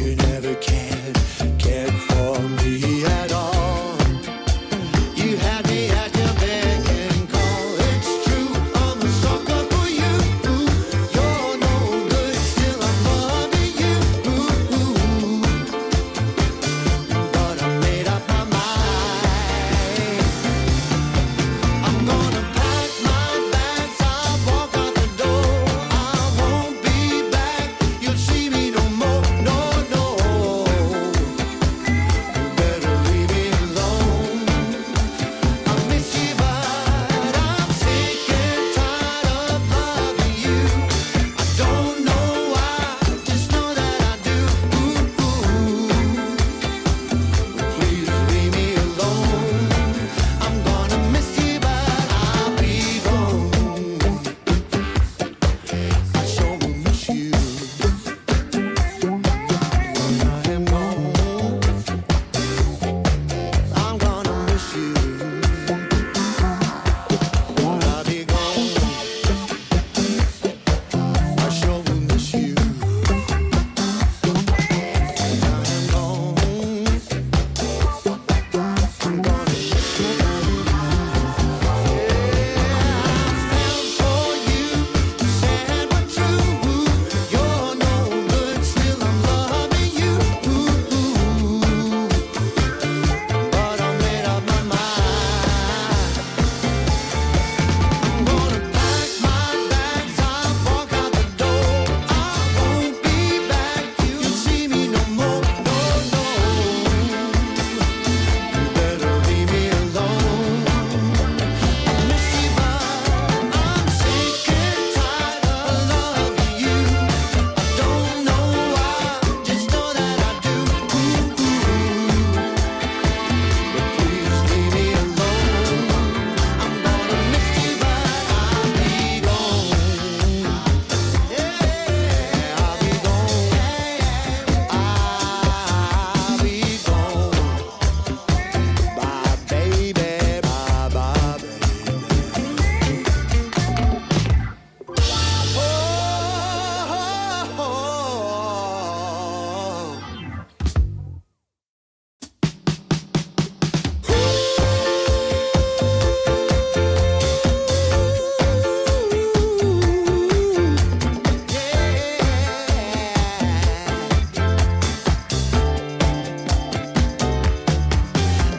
You never cared for me at all. You had me at your beck and call. It's true, I'm a sucker for you. You're no good, still I'm loving you. But I made up my mind. I'm gonna pack my bags, I'll walk out the door. I won't be back, you'll see me no more. No, no, you better leave me alone. I miss you, but I'm sick and tired of loving you. I don't know why, just know that I do. Please leave me alone. I'm gonna miss you, but I'll be gone. I sure will miss you when I am gone. I'm gonna miss you when I be gone. I sure will miss you when I am gone. I'm gonna miss you. Fell for you, sad but true. You're no good, still I'm loving you. But I made up my mind. I'm gonna pack my bags, I'll walk out the door. I won't be back, you'll see me no more. No, no, you better leave me alone. I miss you, but I'm sick and tired of loving you. I don't know why, just know that I do. But please leave me alone. I'm gonna miss you, but I'll be gone. Yeah, I'll be gone. I'll be gone. Bye, baby. Bye, bye, baby.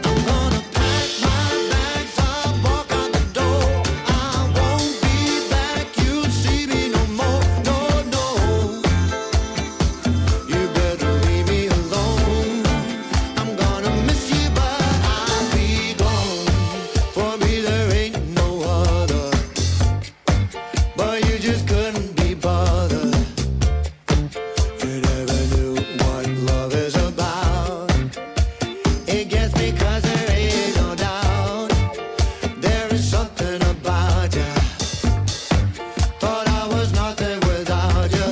I'm gonna pack my bags, I'll walk out the door. I won't be back, you'll see me no more. No, no, you better leave me alone. I'm gonna miss you, but I'll be gone. For me there ain't no other, but you just couldn't be bothered. You never knew what love is about. It gets me 'cause there is no doubt. There is something about you. Thought I was nothing without you.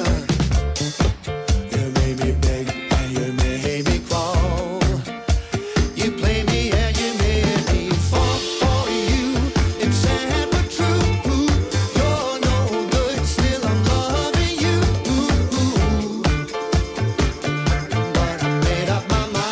You made me beg and you made me crawl. You played me and you made me fall for you. It's sad but true. You're no good, still I'm loving you. But I made up my mind.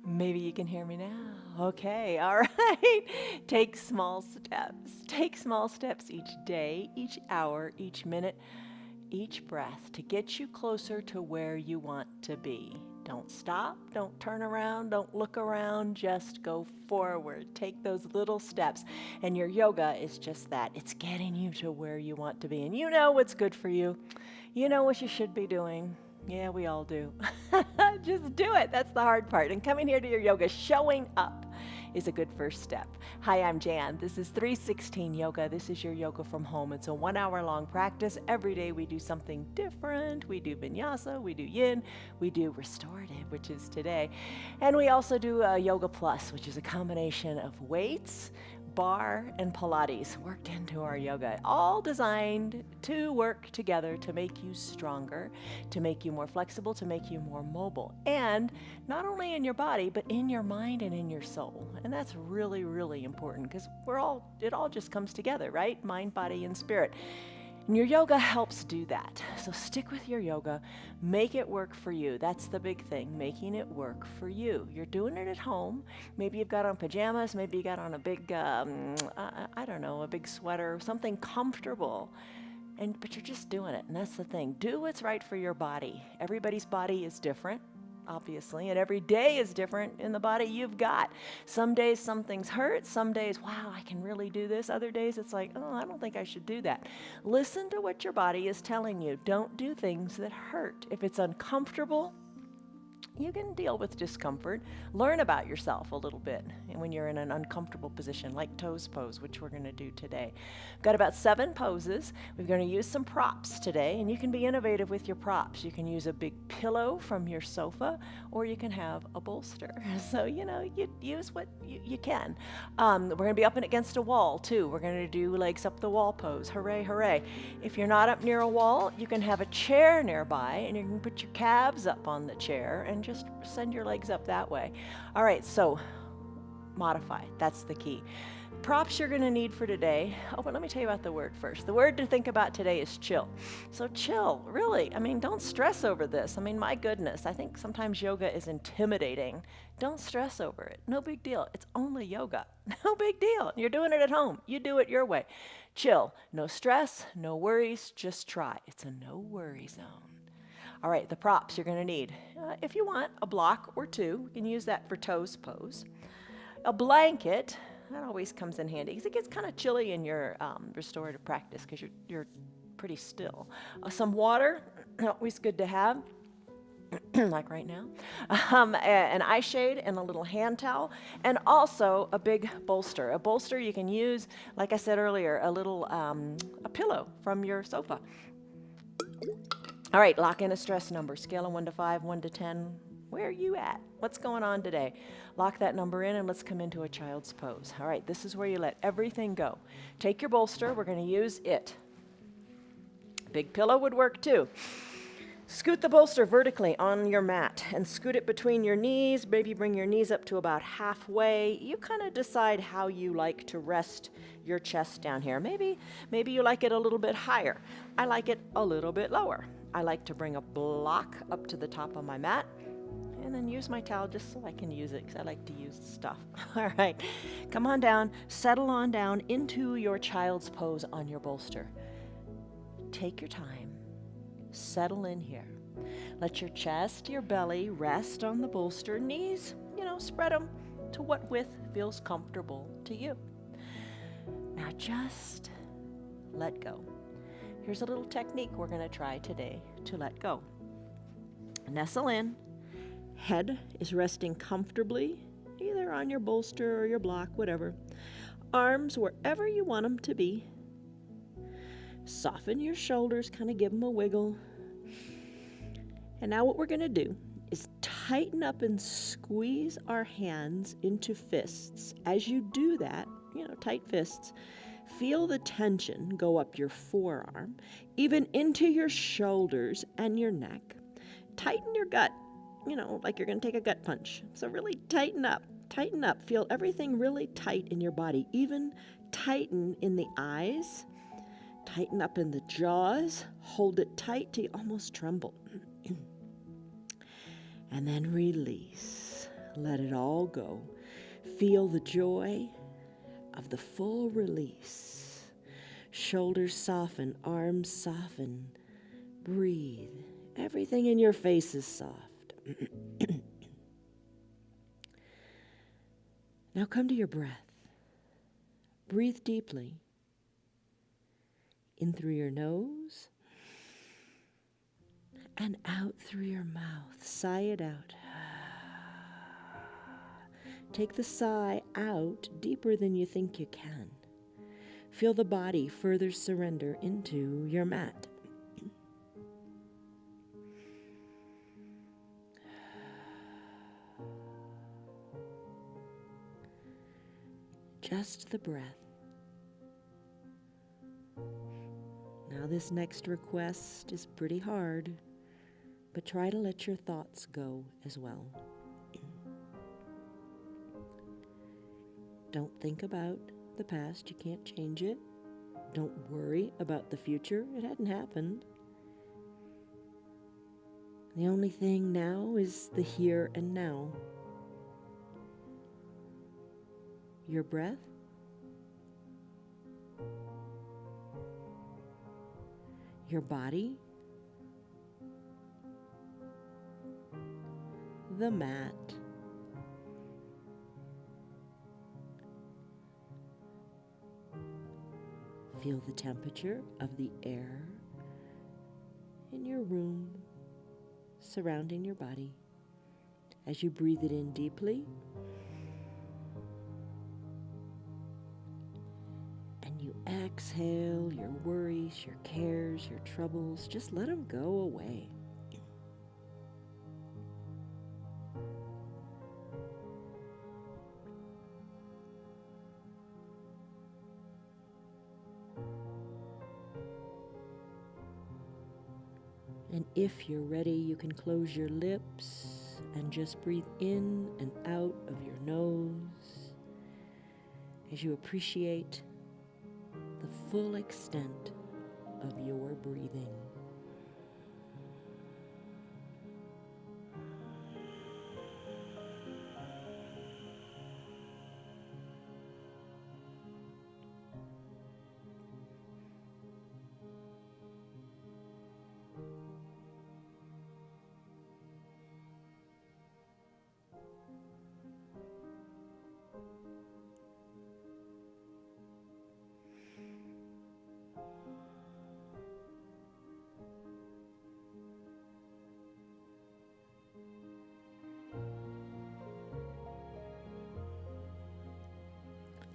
Maybe you can hear me now. Okay, all right. Take small steps. Take small steps each day, each hour, each minute, each breath to get you closer to where you want to be. Don't stop, don't turn around, don't look around, just go forward. Take those little steps. And your yoga is just that. It's getting you to where you want to be. And you know what's good for you. You know what you should be doing. Yeah, we all do. Just do it. That's the hard part. And coming here to your yoga, showing up is a good first step. Hi, I'm Jan. This is 316 Yoga. This is your yoga from home. It's a 1 hour long practice. Every day we do something different. We do vinyasa, we do yin, we do restorative, which is today. And we also do Yoga Plus, which is a combination of weights, bar, and Pilates worked into our yoga, all designed to work together to make you stronger, to make you more flexible, to make you more mobile, and not only in your body, but in your mind and in your soul. And that's really, really important because it all just comes together, right? Mind, body, and spirit. And your yoga helps do that. So stick with your yoga, make it work for you. That's the big thing, making it work for you. You're doing it at home. Maybe you've got on pajamas, maybe you got on a big, I don't know, a big sweater, something comfortable. But you're just doing it, and that's the thing. Do what's right for your body. Everybody's body is different, obviously, and every day is different in the body you've got. Some days some things hurt, some days, wow, I can really do this. Other days it's like, oh, I don't think I should do that. Listen to what your body is telling you. Don't do things that hurt. If it's uncomfortable, you can deal with discomfort. Learn about yourself a little bit when you're in an uncomfortable position, like toes pose, which we're going to do today. We've got about 7 poses. We're going to use some props today, and you can be innovative with your props. You can use a big pillow from your sofa, or you can have a bolster. So, you use what you can. We're going to be up and against a wall, too. We're going to do legs up the wall pose. Hooray, hooray. If you're not up near a wall, you can have a chair nearby, and you can put your calves up on the chair and just send your legs up that way. All right, so modify. That's the key. Props you're going to need for today. Oh, but let me tell you about the word first. The word to think about today is chill. So chill, really. Don't stress over this. My goodness, I think sometimes yoga is intimidating. Don't stress over it. No big deal. It's only yoga. No big deal. You're doing it at home. You do it your way. Chill. No stress, no worries. Just try. It's a no worry zone. All right, the props you're going to need. If you want, a block or 2. You can use that for toes pose. A blanket, that always comes in handy because it gets kind of chilly in your restorative practice because you're pretty still. Some water, always good to have, like right now. An eye shade and a little hand towel, and also a big bolster. A bolster you can use, like I said earlier, a pillow from your sofa. All right, lock in a stress number. Scale of 1 to 5, 1 to 10. Where are you at? What's going on today? Lock that number in and let's come into a child's pose. All right, this is where you let everything go. Take your bolster. We're going to use it. Big pillow would work too. Scoot the bolster vertically on your mat and scoot it between your knees. Maybe bring your knees up to about halfway. You kind of decide how you like to rest your chest down here. Maybe you like it a little bit higher. I like it a little bit lower. I like to bring a block up to the top of my mat and then use my towel just so I can use it because I like to use stuff. All right, come on down, settle on down into your child's pose on your bolster. Take your time, settle in here. Let your chest, your belly rest on the bolster. Knees, spread them to what width feels comfortable to you. Now just let go. Here's a little technique we're going to try today to let go. Nestle in. Head is resting comfortably, either on your bolster or your block, whatever. Arms wherever you want them to be. Soften your shoulders, kind of give them a wiggle. And now what we're going to do is tighten up and squeeze our hands into fists. As you do that, tight fists, feel the tension go up your forearm, even into your shoulders and your neck. Tighten your gut, like you're going to take a gut punch. So really tighten up. Feel everything really tight in your body. Even tighten in the eyes. Tighten up in the jaws. Hold it tight till you almost tremble. And then release. Let it all go. Feel the joy of the full release. Shoulders soften, arms soften. Breathe. Everything in your face is soft. Now come to your breath. Breathe deeply. In through your nose and out through your mouth. Sigh it out. Take the sigh out deeper than you think you can. Feel the body further surrender into your mat. Just the breath. Now this next request is pretty hard, but try to let your thoughts go as well. Don't think about the past, you can't change it. Don't worry about the future, it hadn't happened. The only thing now is the here and now. Your breath, your body, the mat, feel the temperature of the air in your room surrounding your body. As you breathe it in deeply, and you exhale your worries, your cares, your troubles, just let them go away. And if you're ready, you can close your lips and just breathe in and out of your nose as you appreciate the full extent of your breathing.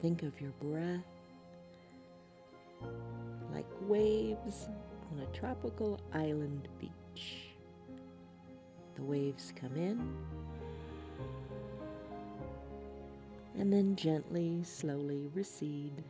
Think of your breath like waves on a tropical island beach. The waves come in and then gently, slowly recede.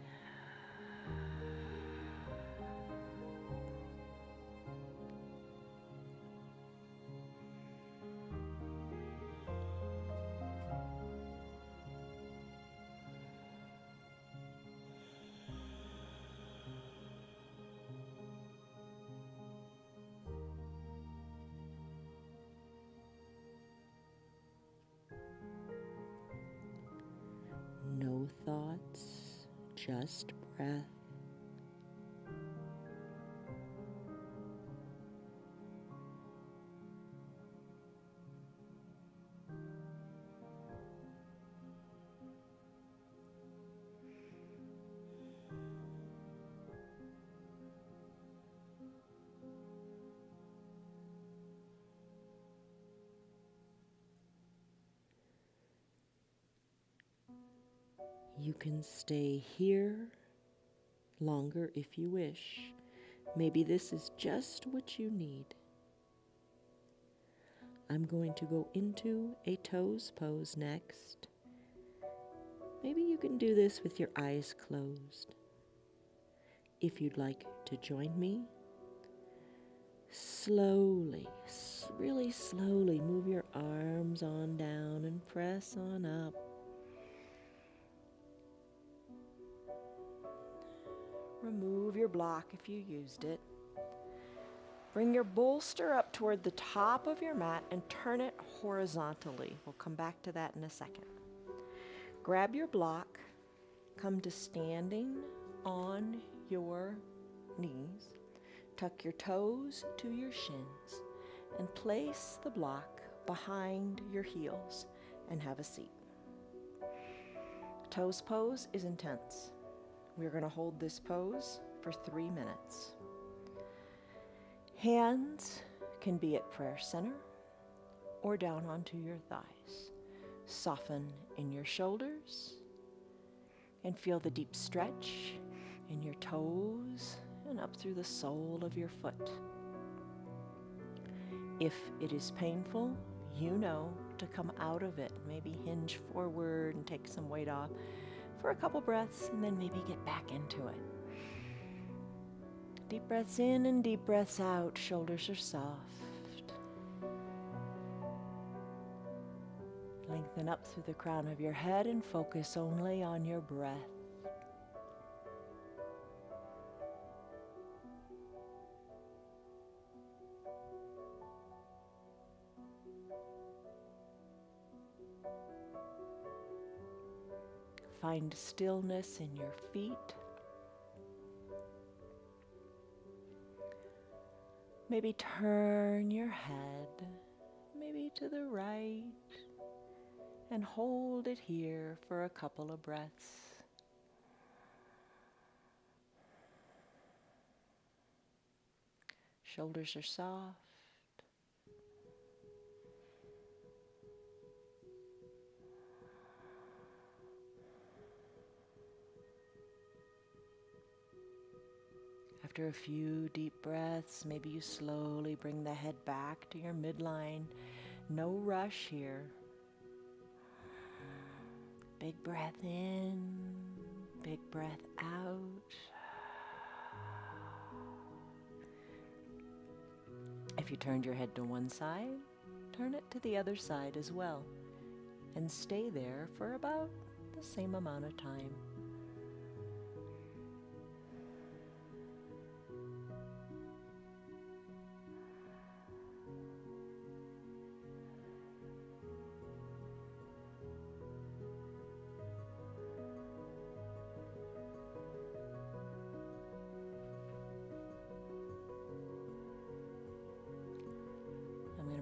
No thoughts, just breath. You can stay here longer if you wish. Maybe this is just what you need. I'm going to go into a toes pose next. Maybe you can do this with your eyes closed. If you'd like to join me, slowly, really slowly move your arms on down and press on up. Remove your block if you used it. Bring your bolster up toward the top of your mat and turn it horizontally. We'll come back to that in a second. Grab your block, come to standing on your knees, tuck your toes to your shins, and place the block behind your heels and have a seat. Toes pose is intense. We're going to hold this pose for 3 minutes. Hands can be at prayer center or down onto your thighs. Soften in your shoulders and feel the deep stretch in your toes and up through the sole of your foot. If it is painful, you know to come out of it. Maybe hinge forward and take some weight off for a couple breaths and then maybe get back into it. Deep breaths in and deep breaths out. Shoulders are soft. Lengthen up through the crown of your head and focus only on your breath. Find stillness in your feet. Maybe turn your head, maybe to the right, and hold it here for a couple of breaths. Shoulders are soft. After a few deep breaths, maybe you slowly bring the head back to your midline. No rush here. Big breath in, big breath out. If you turned your head to one side, turn it to the other side as well. And stay there for about the same amount of time.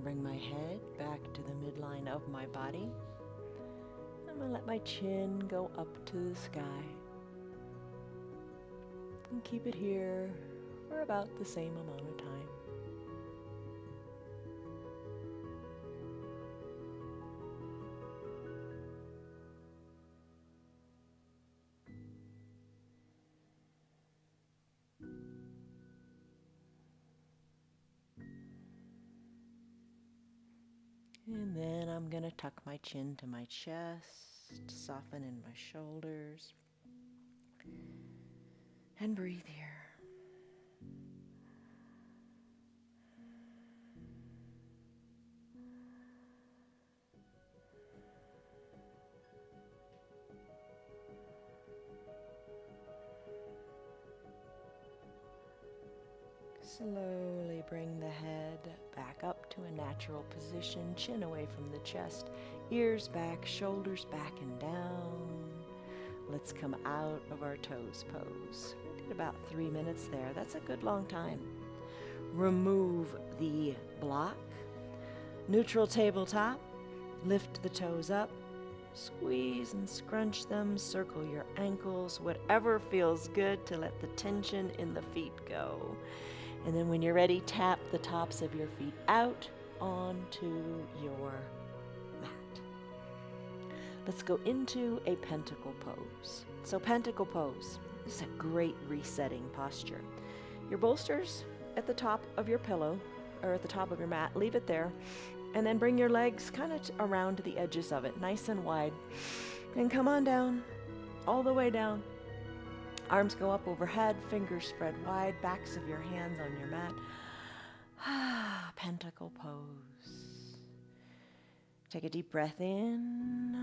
Bring my head back to the midline of my body. I'm going to let my chin go up to the sky. And keep it here for about the same amount of time. And then I'm going to tuck my chin to my chest, soften in my shoulders, and breathe here. Slowly bring the head back up to a natural position, chin away from the chest, ears back, shoulders back and down. Let's come out of our toes pose. We did about 3 minutes there. That's a good long time. Remove the block. Neutral tabletop. Lift the toes up. Squeeze and scrunch them. Circle your ankles. Whatever feels good to let the tension in the feet go. And then when you're ready, tap the tops of your feet out onto your mat. Let's go into a pentacle pose. So pentacle pose is a great resetting posture. Your bolster's at the top of your pillow, or at the top of your mat. Leave it there. And then bring your legs kind of around to the edges of it, nice and wide. And come on down, all the way down. Arms go up overhead, fingers spread wide, backs of your hands on your mat. Pentacle pose. Take a deep breath in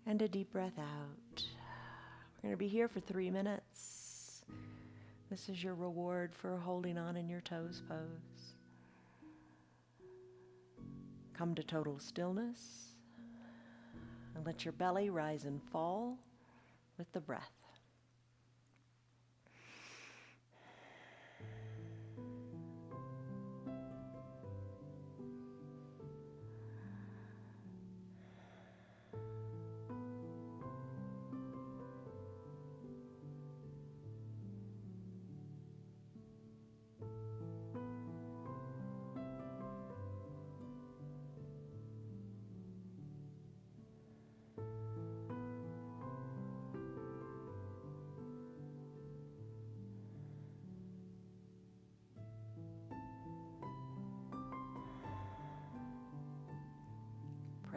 and a deep breath out. We're going to be here for 3 minutes. This is your reward for holding on in your toes pose. Come to total stillness and let your belly rise and fall with the breath.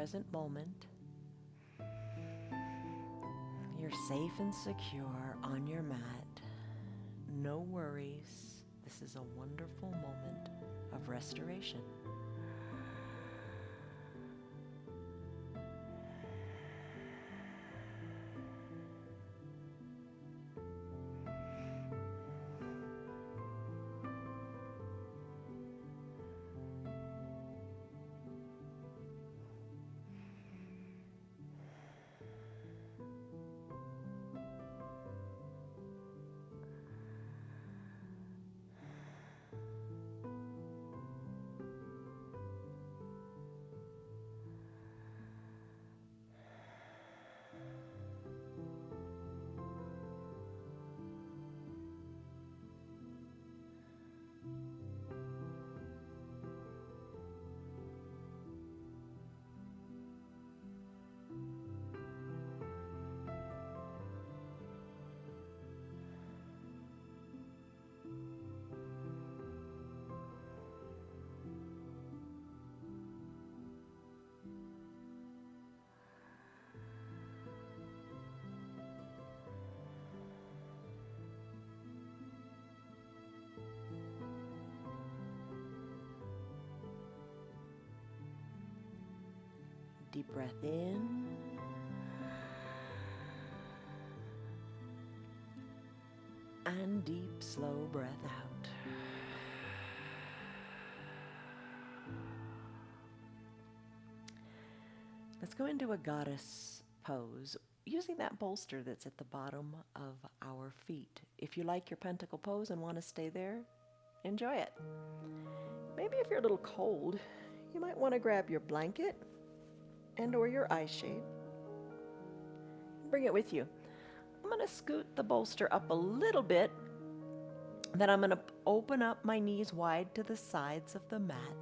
present moment. You're safe and secure on your mat. No worries. This is a wonderful moment of restoration. Deep breath in. And deep, slow breath out. Let's go into a goddess pose using that bolster that's at the bottom of our feet. If you like your pentacle pose and want to stay there, enjoy it. Maybe if you're a little cold, you might want to grab your blanket and or your eye shade. Bring it with you. I'm going to scoot the bolster up a little bit. Then I'm going to open up my knees wide to the sides of the mat.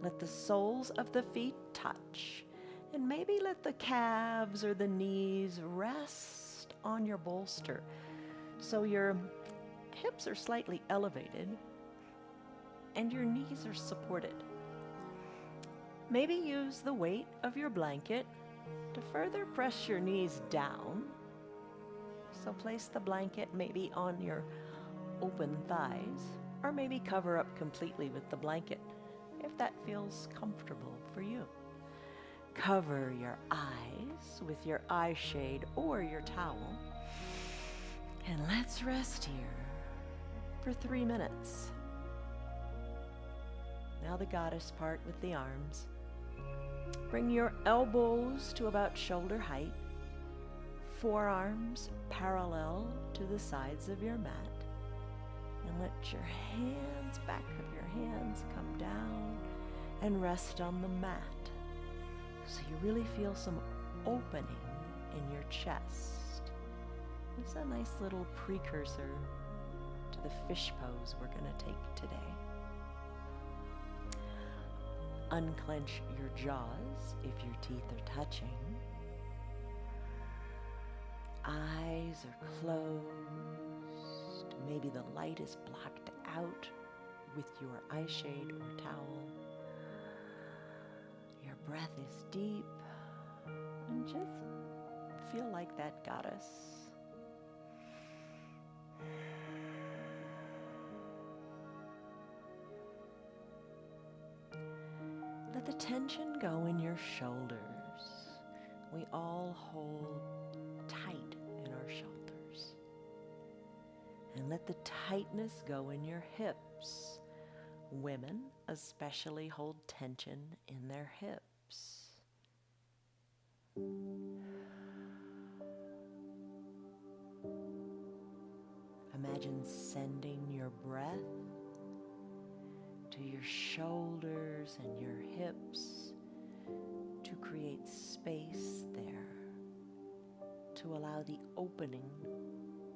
Let the soles of the feet touch. And maybe let the calves or the knees rest on your bolster. So your hips are slightly elevated and your knees are supported. Maybe use the weight of your blanket to further press your knees down. So place the blanket maybe on your open thighs, or maybe cover up completely with the blanket, if that feels comfortable for you. Cover your eyes with your eye shade or your towel, and let's rest here for 3 minutes. Now the goddess part with the arms. Bring your elbows to about shoulder height, forearms parallel to the sides of your mat, and let your hands, back of your hands, come down and rest on the mat. So you really feel some opening in your chest. It's a nice little precursor to the fish pose we're going to take today. Unclench your jaws if your teeth are touching. Eyes are closed. Maybe the light is blocked out with your eye shade or towel. Your breath is deep. And just feel like that goddess. Let the tension go in your shoulders. We all hold tight in our shoulders. And let the tightness go in your hips. Women especially hold tension in their hips. Imagine sending your breath to your shoulders and your hips to create space there, to allow the opening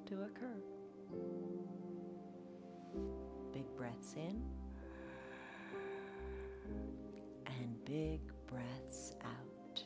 to occur. Big breaths in and big breaths out.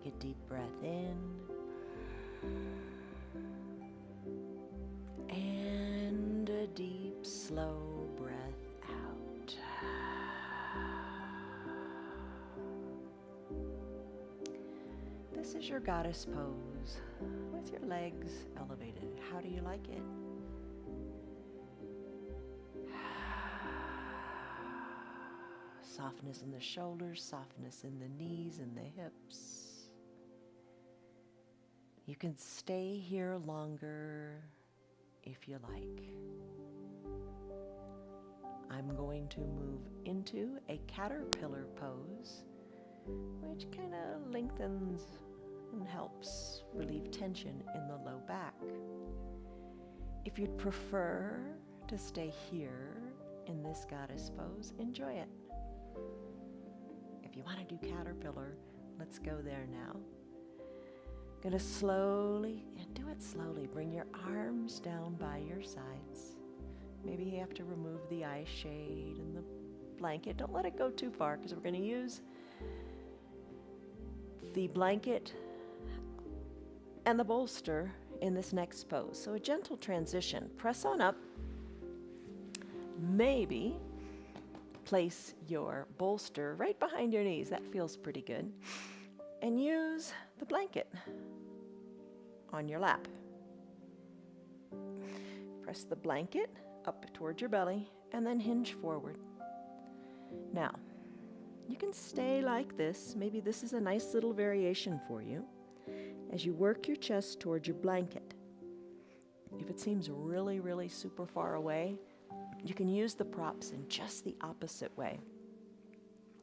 Take a deep breath in. And a deep, slow breath out. This is your goddess pose with your legs elevated. How do you like it? Softness in the shoulders, softness in the knees and the hips. You can stay here longer if you like. I'm going to move into a caterpillar pose, which kind of lengthens and helps relieve tension in the low back. If you'd prefer to stay here in this goddess pose, enjoy it. If you want to do caterpillar, let's go there now. Gonna slowly, and do it slowly, bring your arms down by your sides. Maybe you have to remove the eye shade and the blanket. Don't let it go too far because we're gonna use the blanket and the bolster in this next pose. So a gentle transition. Press on up. Maybe place your bolster right behind your knees. That feels pretty good. And use the blanket on your lap. Press the blanket up towards your belly and then hinge forward. Now, you can stay like this. Maybe this is a nice little variation for you as you work your chest towards your blanket. If it seems really, really super far away, you can use the props in just the opposite way.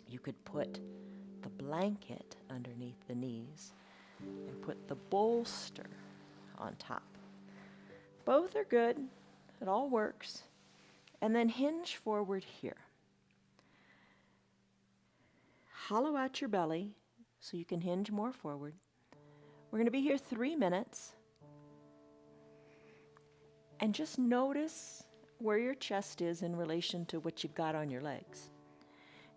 You could put the blanket underneath the knees and put the bolster on top. Both are good. It all works. And then hinge forward here. Hollow out your belly so you can hinge more forward. We're going to be here 3 minutes. And just notice where your chest is in relation to what you've got on your legs.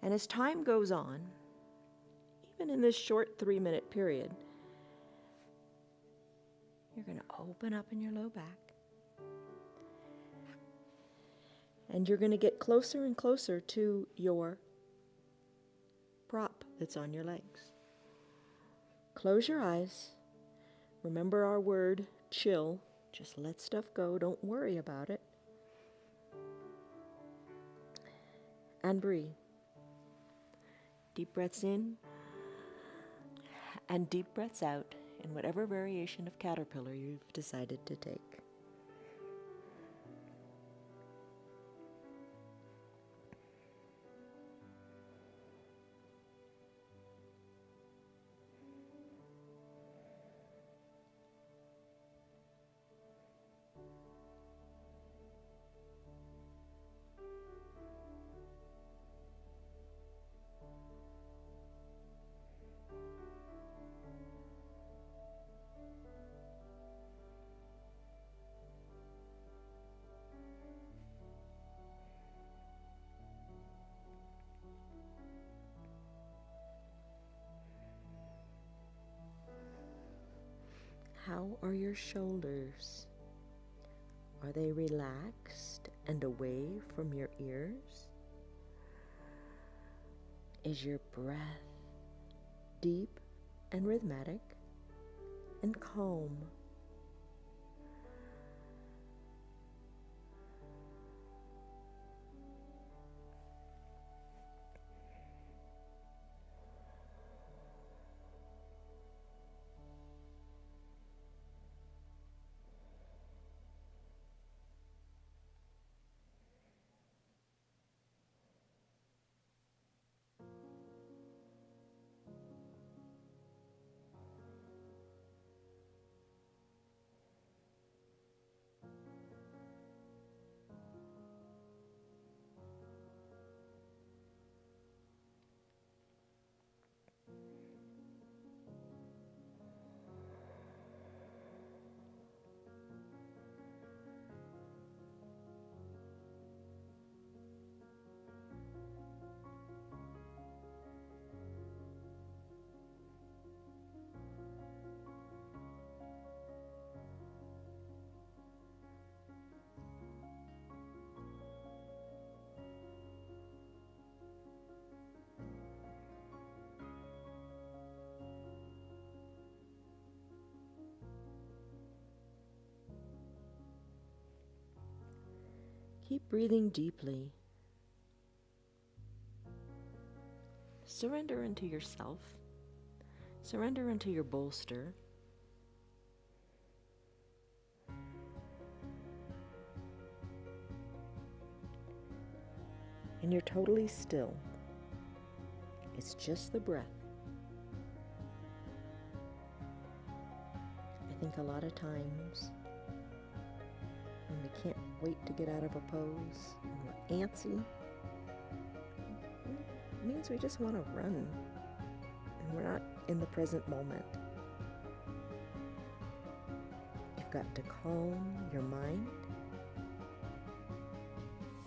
And as time goes on, even in this short 3-minute period, you're going to open up in your low back. And you're going to get closer and closer to your prop that's on your legs. Close your eyes. Remember our word, chill. Just let stuff go. Don't worry about it. And breathe. Deep breaths in and deep breaths out in whatever variation of caterpillar you've decided to take. How are your shoulders? Are they relaxed and away from your ears? Is your breath deep and rhythmic and calm? Keep breathing deeply. Surrender into yourself. Surrender into your bolster. And you're totally still. It's just the breath. I think a lot of times when we can't wait to get out of a pose and we're antsy, it means we just want to run and we're not in the present moment. You've got to calm your mind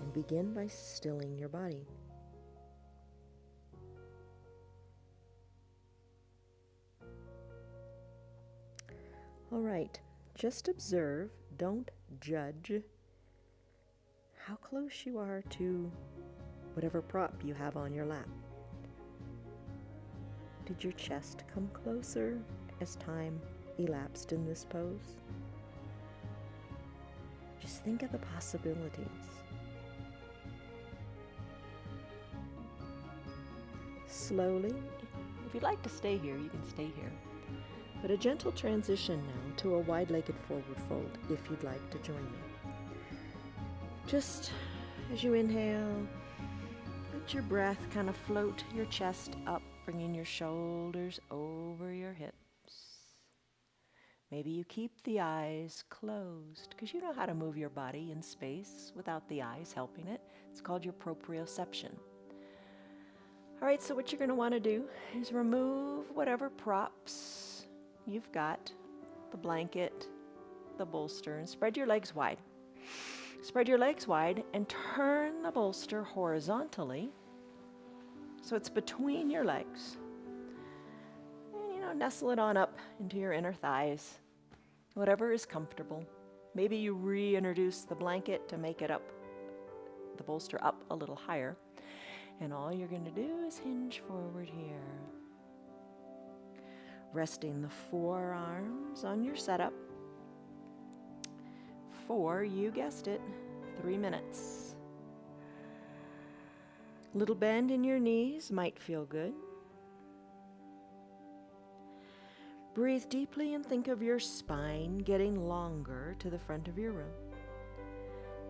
and begin by stilling your body. All right, just observe, don't judge how close you are to whatever prop you have on your lap. Did your chest come closer as time elapsed in this pose? Just think of the possibilities. Slowly, if you'd like to stay here, you can stay here. But a gentle transition now to a wide-legged forward fold if you'd like to join me. Just as you inhale, let your breath kind of float your chest up, bringing your shoulders over your hips. Maybe you keep the eyes closed because you know how to move your body in space without the eyes helping it. It's called your proprioception. All right, so what you're going to want to do is remove whatever props you've got, the blanket, the bolster, and spread your legs wide. Spread your legs wide and turn the bolster horizontally so it's between your legs. And, nestle it on up into your inner thighs, whatever is comfortable. Maybe you reintroduce the blanket to make it up, the bolster up a little higher. And all you're going to do is hinge forward here. Resting the forearms on your setup for, you guessed it, 3 minutes. Little bend in your knees might feel good. Breathe deeply and think of your spine getting longer to the front of your room.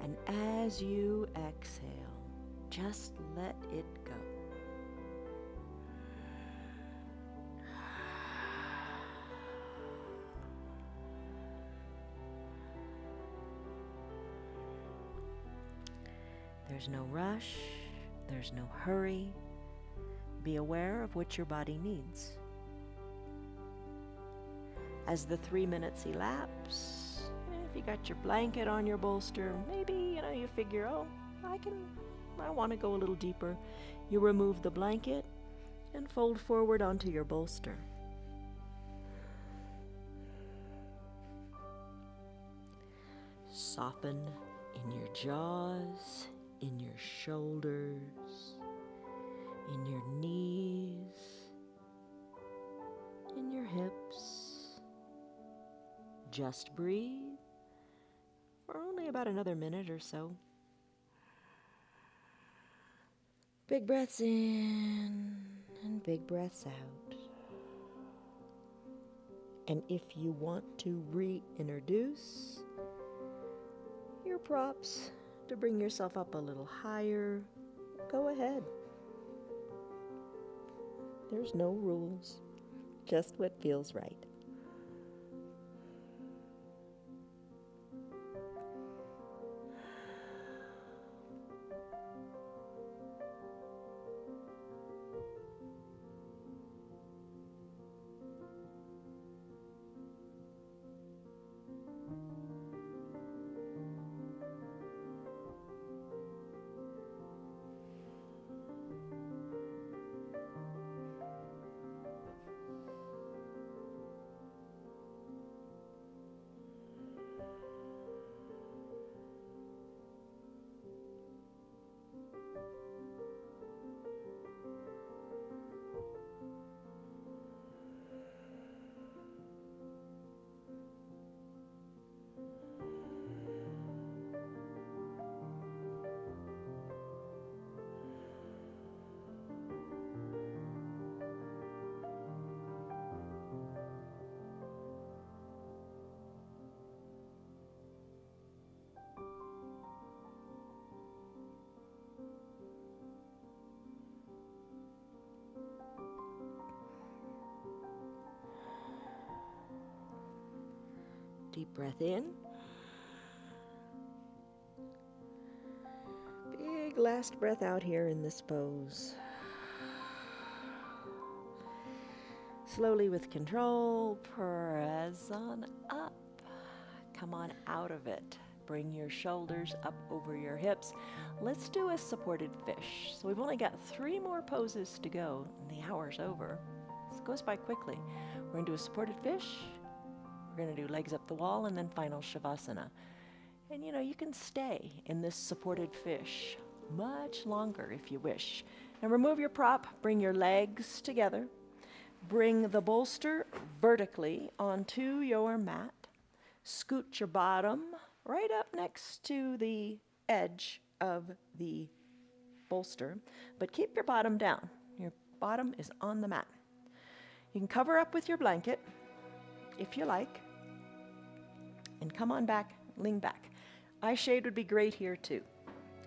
And as you exhale, just let it go. There's no rush, there's no hurry. Be aware of what your body needs. As the 3 minutes elapse, if you got your blanket on your bolster, maybe, you figure, I want to go a little deeper. You remove the blanket and fold forward onto your bolster. Soften in your jaws, in your shoulders, in your knees, in your hips. Just breathe for only about another minute or so. Big breaths in and big breaths out. And if you want to reintroduce your props to bring yourself up a little higher, go ahead. There's no rules, just what feels right. Deep breath in. Big last breath out here in this pose. Slowly with control, press on up. Come on out of it. Bring your shoulders up over your hips. Let's do a supported fish. So we've only got 3 more poses to go, and the hour's over. This goes by quickly. We're going to do a supported fish. We're going to do legs up the wall, and then final shavasana. And you can stay in this supported fish much longer if you wish. Now remove your prop, bring your legs together. Bring the bolster vertically onto your mat. Scoot your bottom right up next to the edge of the bolster, but keep your bottom down. Your bottom is on the mat. You can cover up with your blanket if you like, and come on back, lean back. Eye shade would be great here too.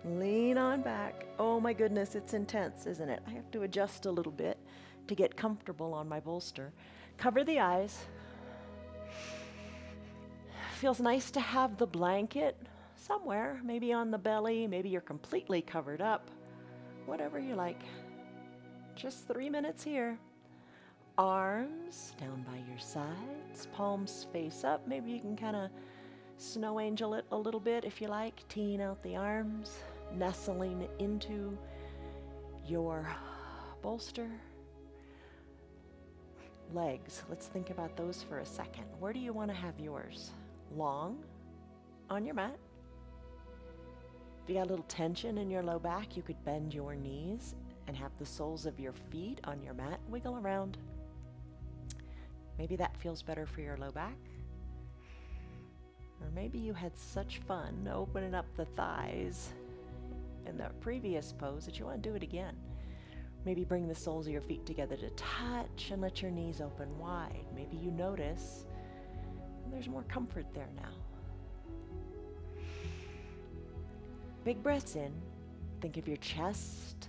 Lean on back. Oh my goodness, it's intense, isn't it? I have to adjust a little bit to get comfortable on my bolster. Cover the eyes. Feels nice to have the blanket somewhere, maybe on the belly, maybe you're completely covered up, whatever you like. Just 3 minutes here. Arms down by your sides, palms face up. Maybe you can kind of snow angel it a little bit if you like, teeing out the arms, nestling into your bolster. Legs, let's think about those for a second. Where do you want to have yours? Long on your mat. If you got a little tension in your low back, you could bend your knees and have the soles of your feet on your mat wiggle around. Maybe that feels better for your low back. Or maybe you had such fun opening up the thighs in the previous pose that you want to do it again. Maybe bring the soles of your feet together to touch and let your knees open wide. Maybe you notice there's more comfort there now. Big breaths in. Think of your chest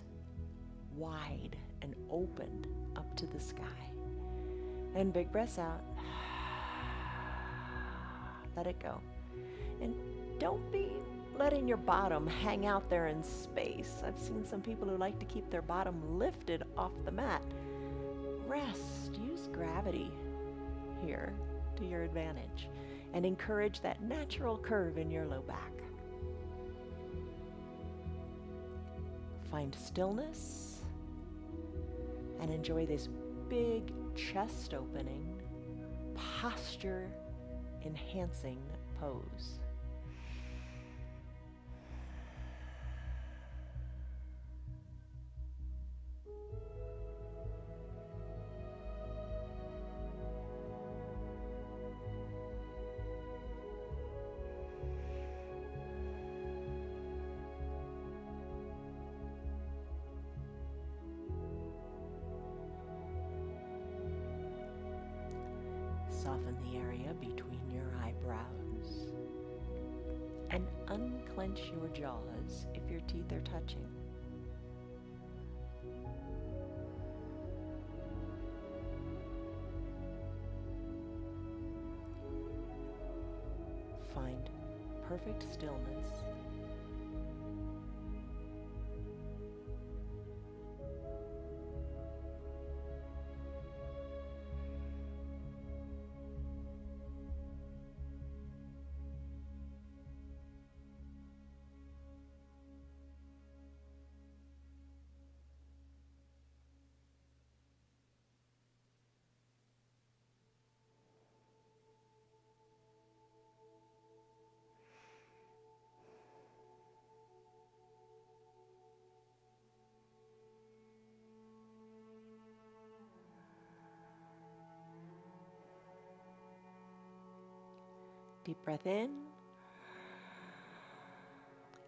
wide and opened up to the sky. And big breaths out. Let it go. And don't be letting your bottom hang out there in space. I've seen some people who like to keep their bottom lifted off the mat. Rest. Use gravity here to your advantage and encourage that natural curve in your low back. Find stillness and enjoy this big chest opening, posture enhancing pose. Soften the area between your eyebrows and unclench your jaws if your teeth are touching. Find perfect stillness. Deep breath in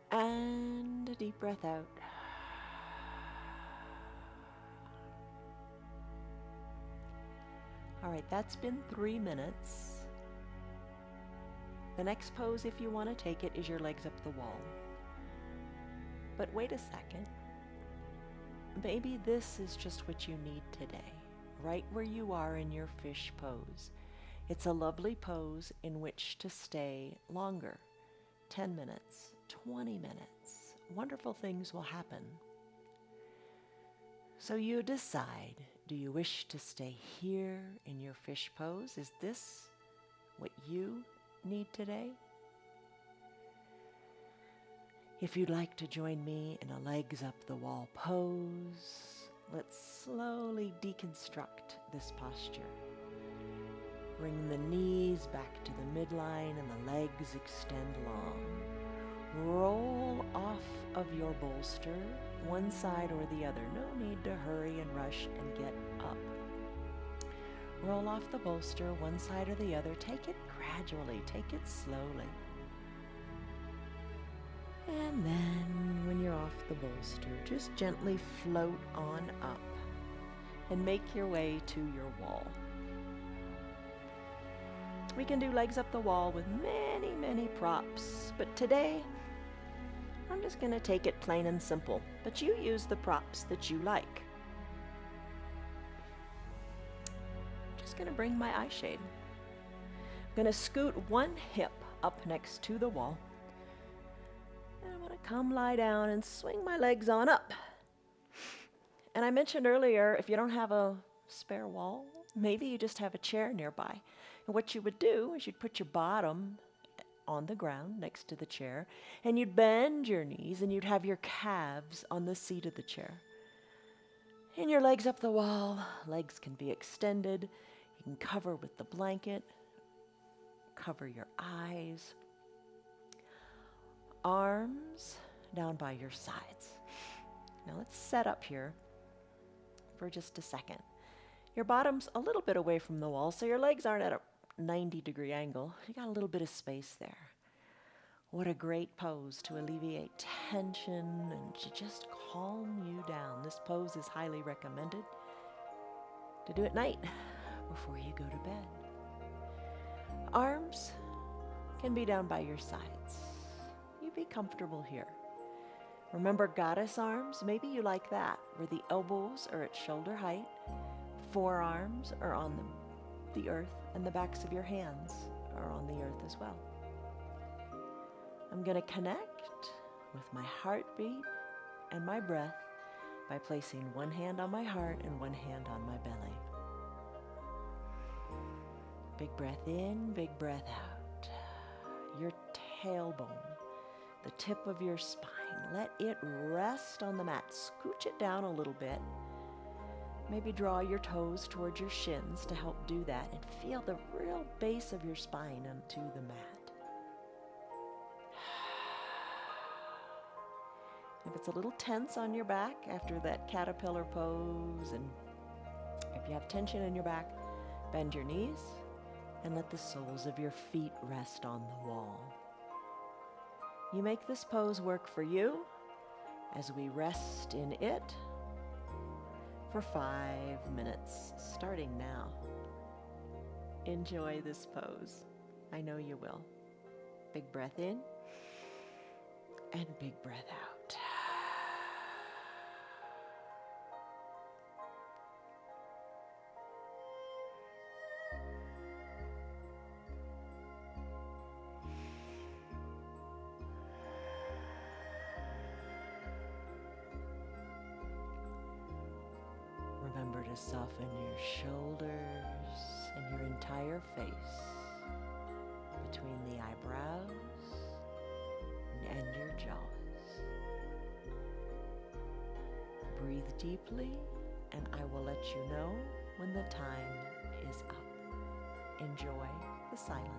and a deep breath out. All right, that's been 3 minutes. The next pose, if you want to take it, is your legs up the wall. But wait a second. Maybe this is just what you need today, right where you are in your fish pose. It's a lovely pose in which to stay longer. 10 minutes, 20 minutes. Wonderful things will happen. So you decide, do you wish to stay here in your fish pose? Is this what you need today? If you'd like to join me in a legs up the wall pose, let's slowly deconstruct this posture. Bring the knees back to the midline and the legs extend long. Roll off of your bolster, one side or the other. No need to hurry and rush and get up. Roll off the bolster, one side or the other. Take it gradually, take it slowly. And then when you're off the bolster, just gently float on up and make your way to your wall. We can do legs up the wall with many, many props, but today I'm just going to take it plain and simple, but you use the props that you like. Just going to bring my eye shade. I'm going to scoot one hip up next to the wall. And I'm going to come lie down and swing my legs on up. And I mentioned earlier, if you don't have a spare wall, maybe you just have a chair nearby. And what you would do is you'd put your bottom on the ground next to the chair, and you'd bend your knees and you'd have your calves on the seat of the chair. And your legs up the wall, legs can be extended. You can cover with the blanket, cover your eyes. Arms down by your sides. Now let's set up here for just a second. Your bottom's a little bit away from the wall, so your legs aren't at a 90-degree angle. You got a little bit of space there. What a great pose to alleviate tension and to just calm you down. This pose is highly recommended to do at night before you go to bed. Arms can be down by your sides. You be comfortable here. Remember goddess arms? Maybe you like that, where the elbows are at shoulder height, forearms are on the earth, and the backs of your hands are on the earth as well. I'm going to connect with my heartbeat and my breath by placing one hand on my heart and one hand on my belly. Big breath in, big breath out. Your tailbone, the tip of your spine, let it rest on the mat. Scooch it down a little bit. Maybe draw your toes towards your shins to help do that, and feel the real base of your spine onto the mat. If it's a little tense on your back after that caterpillar pose, and if you have tension in your back, bend your knees and let the soles of your feet rest on the wall. You make this pose work for you as we rest in it for 5 minutes, starting now. Enjoy this pose. I know you will. Big breath in and big breath out. Remember to soften your shoulders and your entire face between the eyebrows and your jaws. Breathe deeply, and I will let you know when the time is up. Enjoy the silence.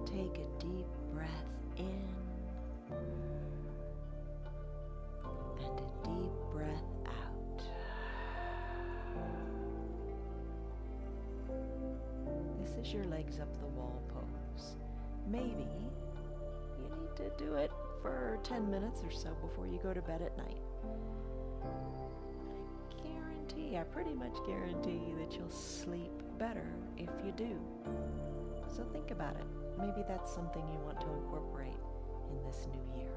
Take a deep breath in and a deep breath out. This is your legs up the wall pose. Maybe you need to do it for 10 minutes or so before you go to bed at night. I pretty much guarantee that you'll sleep better if you do. So think about it. Maybe that's something you want to incorporate in this new year.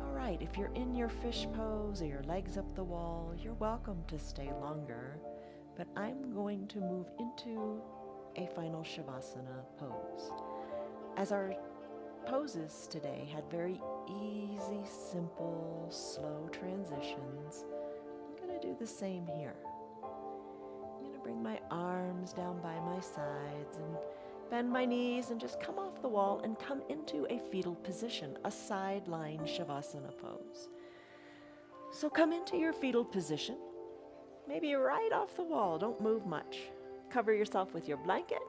All right, if you're in your fish pose or your legs up the wall, you're welcome to stay longer, but I'm going to move into a final Shavasana pose. As our poses today had very easy, simple, slow transitions, I'm going to do the same here. I'm going to bring my arms down by my sides and bend my knees and just come off the wall and come into a fetal position, a side lying Shavasana pose. So come into your fetal position, maybe right off the wall, don't move much. Cover yourself with your blanket.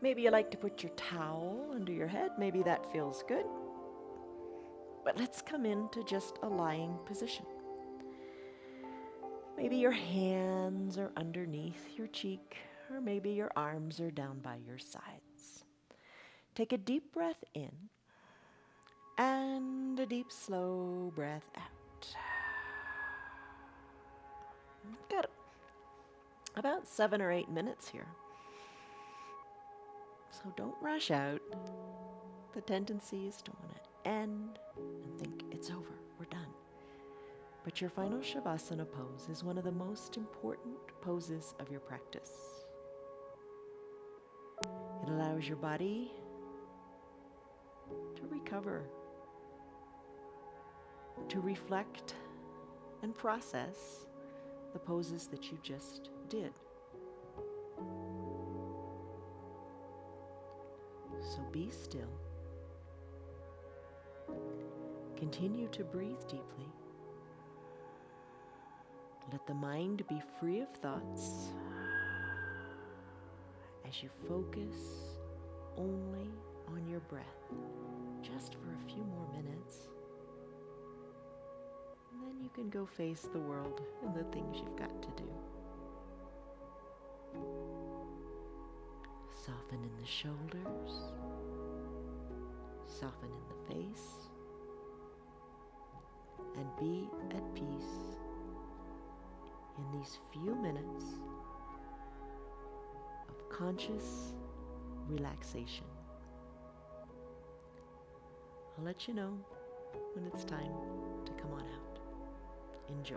Maybe you like to put your towel under your head. Maybe that feels good. But let's come into just a lying position. Maybe your hands are underneath your cheek, or maybe your arms are down by your sides. Take a deep breath in and a deep, slow breath out. Got about 7 or 8 minutes here. So don't rush out. The tendency is to want to end and think it's over, we're done. But your final Shavasana pose is one of the most important poses of your practice. It allows your body to recover, to reflect and process the poses that you just did. So be still. Continue to breathe deeply. Let the mind be free of thoughts as you focus only on your breath, just for a few more minutes. And then you can go face the world and the things you've got to do. Soften in the shoulders, soften in the face, and be at peace in these few minutes of conscious relaxation. I'll let you know when it's time to come on out. Enjoy.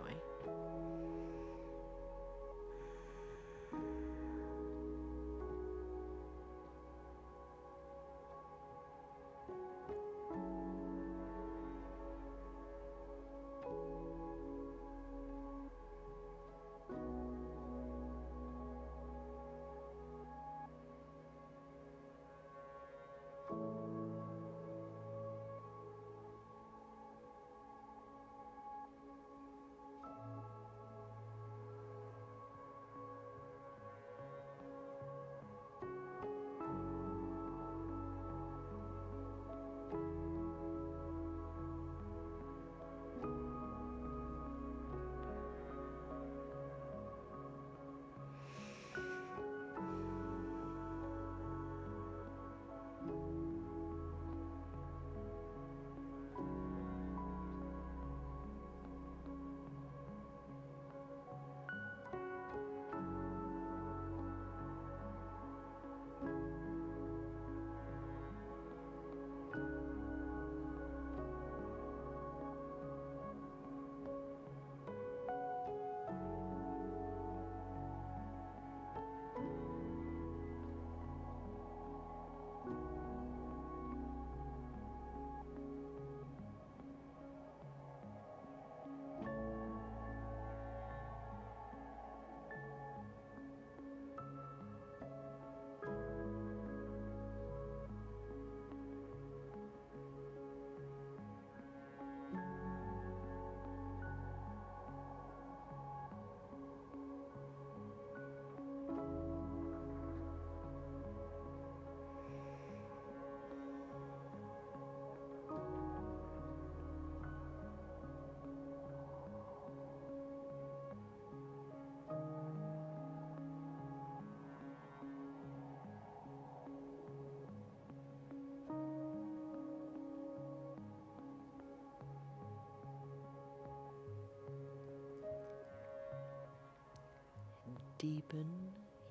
Deepen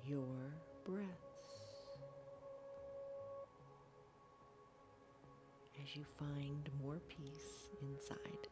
your breaths as you find more peace inside.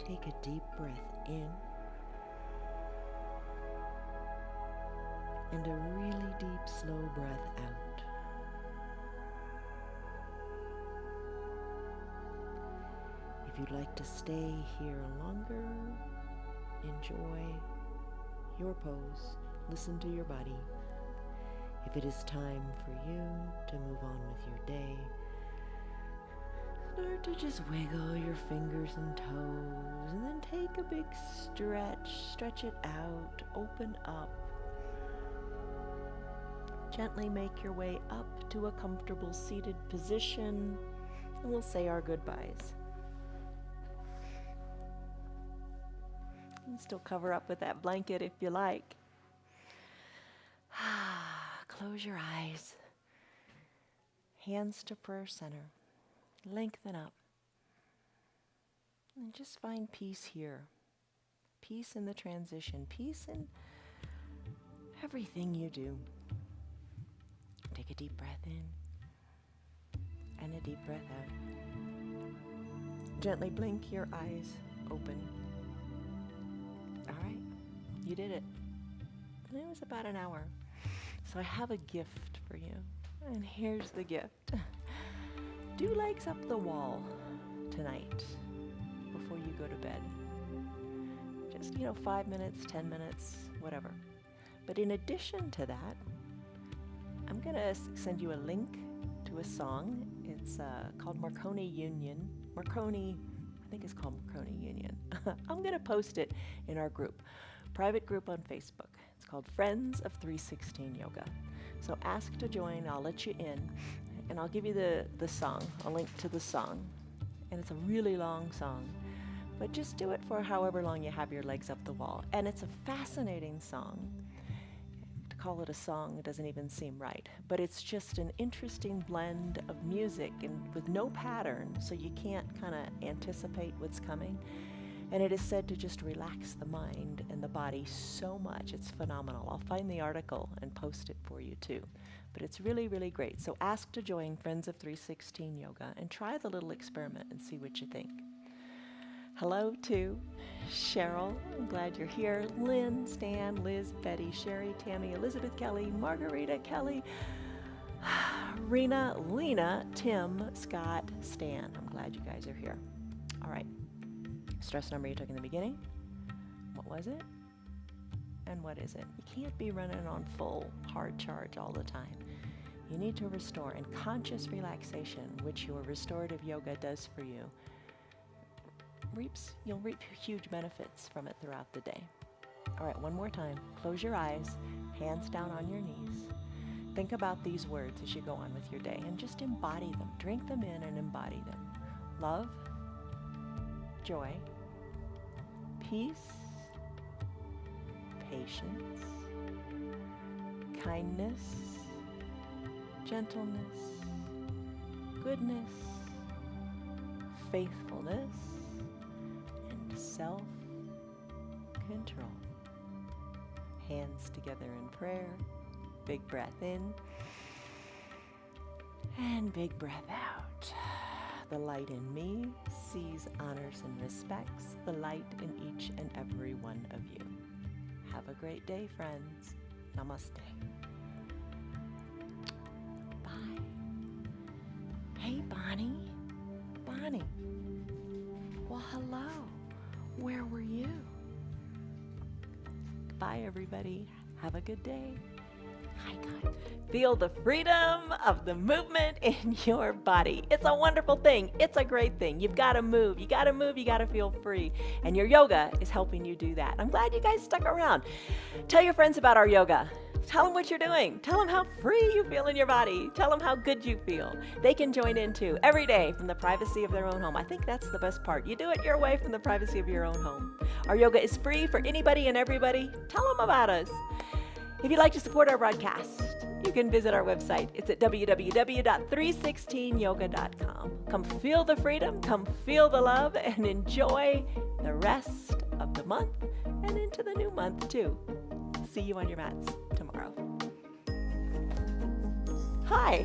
Take a deep breath in and a really deep, slow breath out. If you'd like to stay here longer, enjoy your pose, listen to your body. If it is time for you to move on with your day, start to just wiggle your fingers and toes, and then take a big stretch it out, open up. Gently make your way up to a comfortable seated position, and we'll say our goodbyes. You can still cover up with that blanket if you like. Close your eyes. Hands to prayer center. Lengthen up. And just find peace here. Peace in the transition. Peace in everything you do. Take a deep breath in and a deep breath out. Gently blink your eyes open. All right, you did it. And it was about an hour. So I have a gift for you. And here's the gift. Do legs up the wall tonight before you go to bed. Just, 5 minutes, 10 minutes, whatever. But in addition to that, I'm going to send you a link to a song. It's called Marconi Union. I think it's called Marconi Union. I'm going to post it in our group, private group on Facebook. It's called Friends of 316 Yoga. So ask to join, I'll let you in, and I'll give you the song, a link to the song. And it's a really long song, but just do it for however long you have your legs up the wall. And it's a fascinating song. To call it a song, it doesn't even seem right, but it's just an interesting blend of music and with no pattern, so you can't kind of anticipate what's coming. And it is said to just relax the mind and the body so much. It's phenomenal. I'll find the article and post it for you too. But it's really, really great. So ask to join Friends of 316 Yoga and try the little experiment and see what you think. Hello to Cheryl. I'm glad you're here. Lynn, Stan, Liz, Betty, Sherry, Tammy, Elizabeth Kelly, Margarita Kelly, Rena, Lena, Tim, Scott, Stan. I'm glad you guys are here. All right. Stress number you took in the beginning. What was it? And what is it? You can't be running on full hard charge all the time. You need to restore, and conscious relaxation, which your restorative yoga does for you, you'll reap huge benefits from it throughout the day. All right, one more time. Close your eyes, hands down on your knees. Think about these words as you go on with your day and just embody them. Drink them in and embody them. Love, joy, peace, patience, kindness, gentleness, goodness, faithfulness, and self-control. Hands together in prayer. Big breath in and big breath out. The light in me sees, honors, and respects the light in each and every one of you. Have a great day, friends. Namaste. Bye. Hey, Bonnie. Bonnie. Well, hello. Where were you? Bye, everybody. Have a good day. High time. Feel the freedom of the movement in your body. It's a wonderful thing. It's a great thing. You've got to move. You got to move. You got to feel free. And your yoga is helping you do that. I'm glad you guys stuck around. Tell your friends about our yoga. Tell them what you're doing. Tell them how free you feel in your body. Tell them how good you feel. They can join in too every day from the privacy of their own home. I think that's the best part. You do it your way from the privacy of your own home. Our yoga is free for anybody and everybody. Tell them about us. If you'd like to support our broadcast, you can visit our website. It's at www.316yoga.com. Come feel the freedom, come feel the love, and enjoy the rest of the month and into the new month too. See you on your mats tomorrow. Hi.